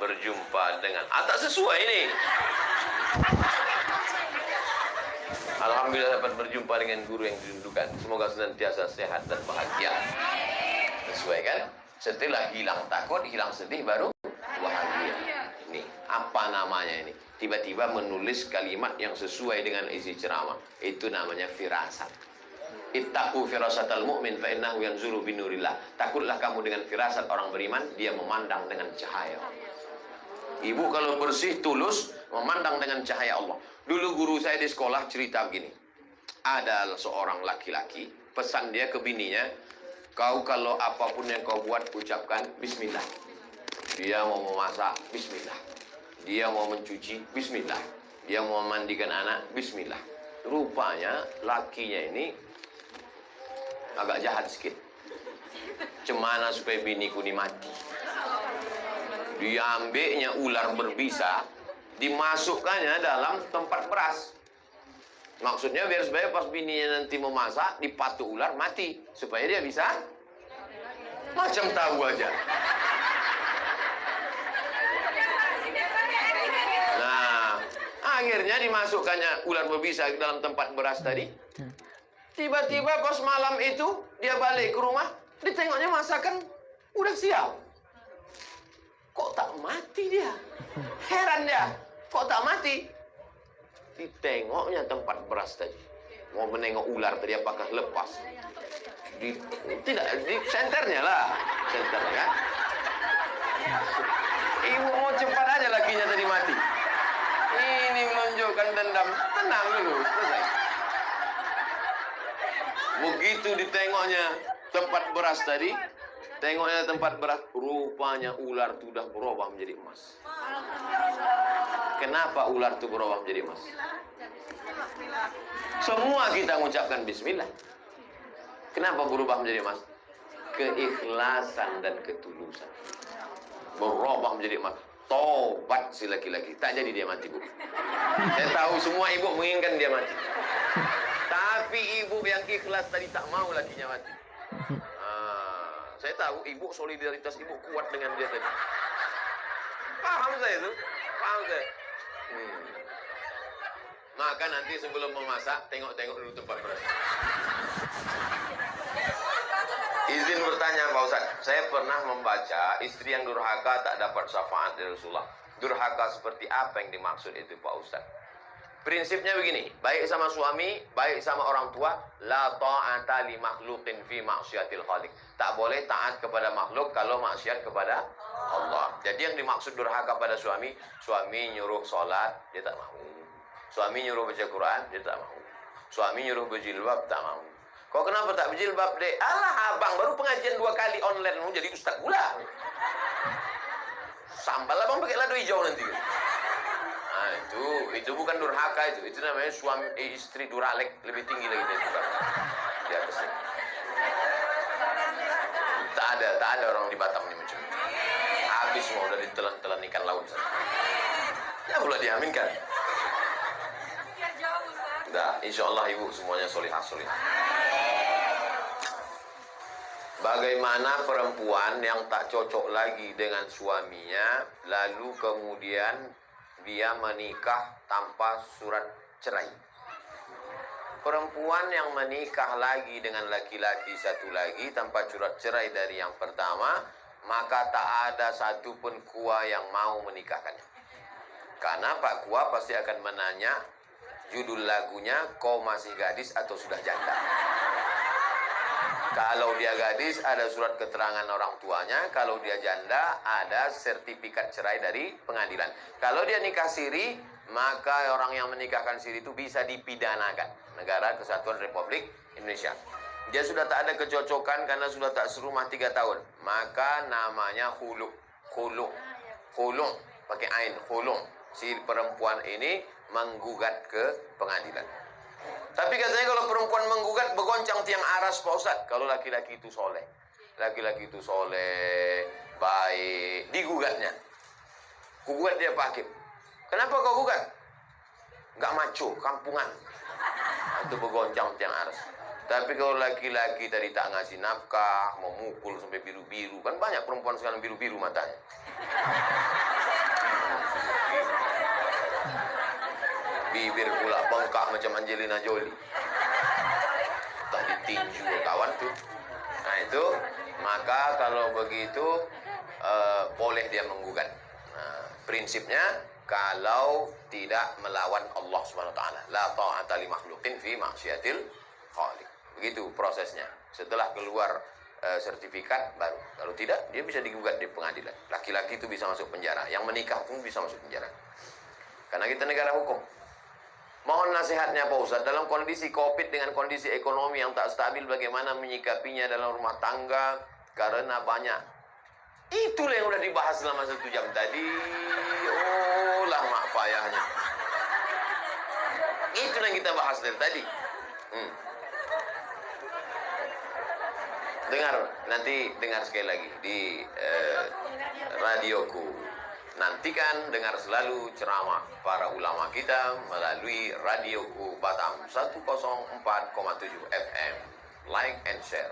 berjumpa dengan tak sesuai ini. Alhamdulillah dapat berjumpa dengan guru yang dirindukan. Semoga senantiasa sehat dan bahagia. Sesuai kan? Setelah hilang takut, hilang sedih, baru bahagia. Nih, apa namanya ini? Tiba-tiba menulis kalimat yang sesuai dengan isi ceramah. Itu namanya firasat. Ittaqu firasatal mu'min fa innahu yanzuru binurillah. Takutlah kamu dengan firasat orang beriman, dia memandang dengan cahaya. Ibu kalau bersih, tulus, memandang dengan cahaya Allah. Dulu guru saya di sekolah cerita begini. Ada seorang laki-laki, pesan dia ke bininya, kau kalau apapun yang kau buat, ucapkan bismillah. Dia mau memasak, bismillah. Dia mau mencuci, bismillah. Dia mau memandikan anak, bismillah. Rupanya lakinya ini agak jahat sedikit. Cemana supaya biniku ini mati. Diambilnya ular berbisa, dimasukkannya dalam tempat beras. Maksudnya biar supaya pas bininya nanti memasak, dipatuk ular, mati. Supaya dia bisa macam tahu aja. Nah, akhirnya dimasukkannya ular berbisa ke dalam tempat beras tadi. Tiba-tiba pas malam itu, dia balik ke rumah, ditengoknya masakan udah siap. Kok tak mati dia? Heran dia, kok tak mati? Ditengoknya tempat beras tadi. Mau menengok ular tadi apakah lepas? Tidak, di senternya lah. Senternya kan? Ibu mau cepat aja lakinya tadi mati. Ini menunjukkan dendam. Tenang dulu, selesai. Begitu ditengoknya tempat beras tadi, tengoknya tempat beras, rupanya ular itu sudah berubah menjadi emas. Kenapa ular itu berubah menjadi emas? Semua kita mengucapkan bismillah. Kenapa berubah menjadi emas? Keikhlasan dan ketulusan. Berubah menjadi emas. Tobat si laki-laki. Tak jadi dia mati, Bu. Saya tahu semua ibu menginginkan dia mati. Tapi ibu yang ikhlas tadi tak mau lakinya mati. Saya tahu ibu, solidaritas ibu kuat dengan dia tadi. Paham saya itu? Paham saya. Maka nanti sebelum memasak, tengok-tengok dulu tempat beras. Izin bertanya Pak Ustaz, saya pernah membaca istri yang durhaka tak dapat syafaat dari Rasulullah. Durhaka seperti apa yang dimaksud itu Pak Ustaz? Prinsipnya begini, baik sama suami, baik sama orang tua, la ta'ata li makhluqin fi ma'syiatil khaliq. Tak boleh taat kepada makhluk kalau maksiat kepada Allah. Jadi yang dimaksud durhaka pada suami, suami nyuruh sholat, dia tak mau. Suami nyuruh baca Quran, dia tak mau. Suami nyuruh berjilbab, tak mau. Kok kenapa tak berjilbab, Dek? Alah, abang baru pengajian 2 kali online, mau jadi ustaz pula. Sambal abang pakai lado hijau nanti. Nah, itu bukan durhaka itu namanya suami istri duralek, lebih tinggi lagi dari itu. Di atasnya. Tak ada orang di Batam ini macam itu. Habis mau udah ditelan-telan ikan laut sana. Ya pula diaminkan. Dah, insya Allah ibu semuanya solihah. Bagaimana perempuan yang tak cocok lagi dengan suaminya, lalu kemudian dia menikah tanpa surat cerai. Perempuan yang menikah lagi dengan laki-laki satu lagi tanpa surat cerai dari yang pertama, maka tak ada satupun kua yang mau menikahkannya. Karena Pak Kua pasti akan menanya judul lagunya, kau masih gadis atau sudah janda. Kalau dia gadis, ada surat keterangan orang tuanya. Kalau dia janda, ada sertifikat cerai dari pengadilan. Kalau dia nikah siri, maka orang yang menikahkan siri itu bisa dipidanakan. Negara Kesatuan Republik Indonesia. Dia sudah tak ada kecocokan karena sudah tak serumah 3 tahun. Maka namanya khulu. Pakai ain, khulu. Si perempuan ini menggugat ke pengadilan. Tapi katanya kalau perempuan menggugat bergoncang tiang aras Pak Ustaz. Kalau laki-laki itu soleh, baik, digugatnya. Gugat dia Pak Hakim. Kenapa kau gugat? Enggak maco, kampungan. Itu bergoncang tiang aras. Tapi kalau laki-laki tadi tak ngasih nafkah, memukul sampai biru-biru, kan banyak perempuan sekarang biru-biru matanya. bibir pula bengkak macam Angelina Jolie. Tak ditinju kawan tuh. Nah itu, maka kalau begitu boleh dia menggugat. Nah, prinsipnya kalau tidak melawan Allah Subhanahu wa taala, la ta'ata li makhluqin fi ma'siyatil khaliq. Begitu prosesnya. Setelah keluar sertifikat baru. Kalau tidak, dia bisa digugat di pengadilan. Laki-laki itu bisa masuk penjara, yang menikah pun bisa masuk penjara. Karena kita negara hukum. Mohon nasihatnya Pak Ustadz, dalam kondisi Covid dengan kondisi ekonomi yang tak stabil, bagaimana menyikapinya dalam rumah tangga karena banyak. Itulah yang udah dibahas selama 1 jam tadi. Oh, lama payahnya. Itu yang kita bahas dari tadi. Dengar sekali lagi di radioku. Nantikan dengar selalu ceramah para ulama kita melalui radioku Batam 104,7 FM. Like and share.